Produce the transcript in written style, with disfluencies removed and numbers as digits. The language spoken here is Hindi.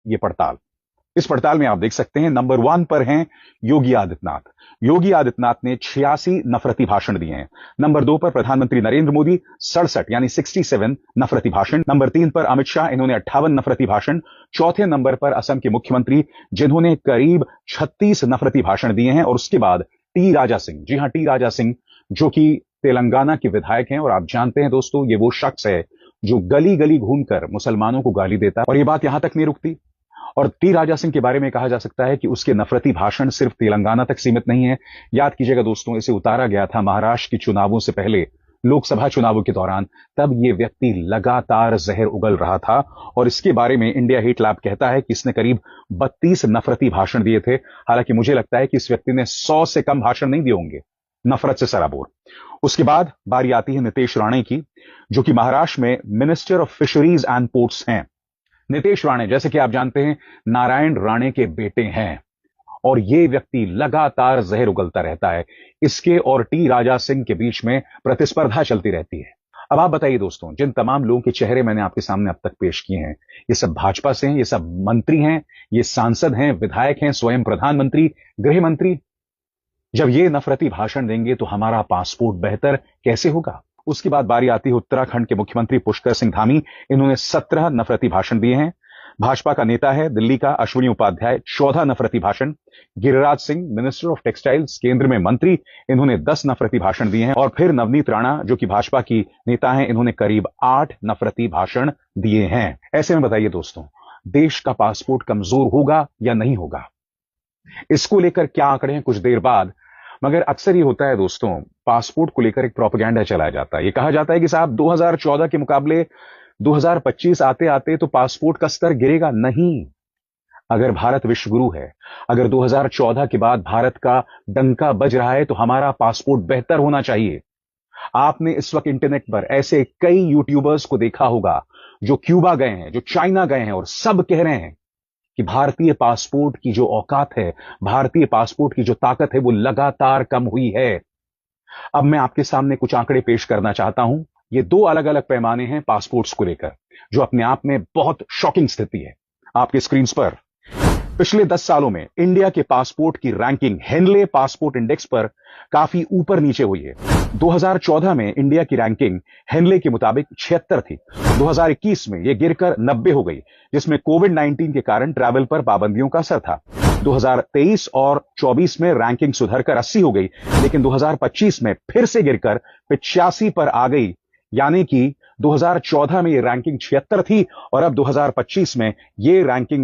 ये पड़ताल। इस पड़ताल में आप देख सकते हैं नंबर 1 पर हैं योगी आदित्यनाथ। योगी आदित्यनाथ ने 86 नफरती भाषण दिए हैं। नंबर 2 पर प्रधानमंत्री नरेंद्र मोदी 67 यानी 67 नफरती भाषण। नंबर 3 पर अमित शाह, इन्होंने 58 नफरती भाषण। चौथे नंबर पर असम के मुख्यमंत्री जिन्होंने करीब 36 नफरती भाषण दिए हैं। और उसके बाद टी राजा सिंह, जी हां टी राजा सिंह, जो कि तेलंगाना के विधायक हैं। और आप जानते हैं दोस्तों, ये वो शख्स है जो गली गली घूमकर मुसलमानों को गाली देता है। और ये बात यहां तक नहीं रुकती। और टी राजा सिंह के बारे में कहा जा सकता है कि उसके नफरती भाषण सिर्फ तेलंगाना तक सीमित नहीं है। याद कीजिएगा दोस्तों, इसे उतारा गया था महाराष्ट्र के चुनावों से पहले, लोकसभा चुनावों के दौरान। तब यह व्यक्ति लगातार जहर उगल रहा था। और इसके बारे में इंडिया हेट लैब कहता है कि इसने करीब 32 नफरती भाषण दिए थे। हालांकि मुझे लगता है कि इस व्यक्ति ने 100 से कम भाषण नहीं दिए होंगे, नफरत से सराबोर। उसके बाद बारी आती है नितेश राणे की, जो कि महाराष्ट्र में minister of fisheries and ports हैं। नितेश राणे, जैसे कि आप जानते हैं, नारायण राणे के बेटे हैं। और यह व्यक्ति लगातार जहर उगलता रहता है। इसके और टी राजा सिंह के बीच में प्रतिस्पर्धा चलती रहती है। अब आप बताइए दोस्तों, जिन तमाम लोगों के चेहरे मैंने आपके सामने अब तक पेश किए हैं, ये सब भाजपा से हैं, ये सब मंत्री हैं, ये सांसद हैं, विधायक हैं, स्वयं प्रधानमंत्री, गृह मंत्री। जब ये नफरती भाषण देंगे तो हमारा पासपोर्ट बेहतर कैसे होगा? उसके बाद बारी आती है उत्तराखंड के मुख्यमंत्री पुष्कर सिंह धामी। इन्होंने 17 नफरती भाषण दिए हैं। भाजपा का नेता है दिल्ली का अश्विनी उपाध्याय, 14 नफरती भाषण। Giriraj Singh, minister of textiles, केंद्र में मंत्री, इन्होंने 10 नफरती भाषण दिए हैं। और फिर नवनीत राणा, जो कि भाजपा की नेता हैं, इन्होंने करीब 8 नफरती भाषण दिए हैं। ऐसे में बताइए दोस्तों, देश का पासपोर्ट कमजोर होगा या नहीं होगा? इसको लेकर क्या आंकड़े हैं कुछ देर बाद, मगर अक्सर ये होता है दोस्तों, पासपोर्ट को लेकर एक प्रोपेगेंडा चलाया जाता है। ये कहा जाता है कि साहब 2014 के मुकाबले 2025 आते आते तो पासपोर्ट का स्तर गिरेगा। नहीं, अगर भारत विश्वगुरु है, अगर 2014 के बाद भारत का डंका बज रहा है, तो हमारा पासपोर्ट बेहतर होना चाहिए। आपने इस वक्त इंटरनेट पर ऐसे कई यूट्यूबर्स को देखा होगा जो क्यूबा गए हैं, जो चाइना गए हैं, और सब कह रहे हैं कि भारतीय पासपोर्ट की जो औकात है, भारतीय पासपोर्ट की जो ताकत है, वो लगातार कम हुई है। अब मैं आपके सामने कुछ आंकड़े पेश करना चाहता हूं। ये 2 अलग अलग पैमाने हैं पासपोर्ट्स को लेकर, जो अपने आप में बहुत शॉकिंग स्थिति है। आपके स्क्रीन पर पिछले 10 सालों में इंडिया के पासपोर्ट की रैंकिंग हेनले पासपोर्ट इंडेक्स पर काफी ऊपर नीचे हुई है। 2014 में इंडिया की रैंकिंग हेनले के मुताबिक 76 थी। 2021 में यह गिरकर 90 हो गई, जिसमें कोविड-19 के कारण ट्रैवल पर पाबंदियों का असर था। 2023 और 24 में रैंकिंग सुधरकर 80 हो गई, लेकिन 2025 में फिर से गिरकर 85 पर आ गई। यानी कि 2014 में यह रैंकिंग 76 थी और अब 2025 में यह रैंकिंग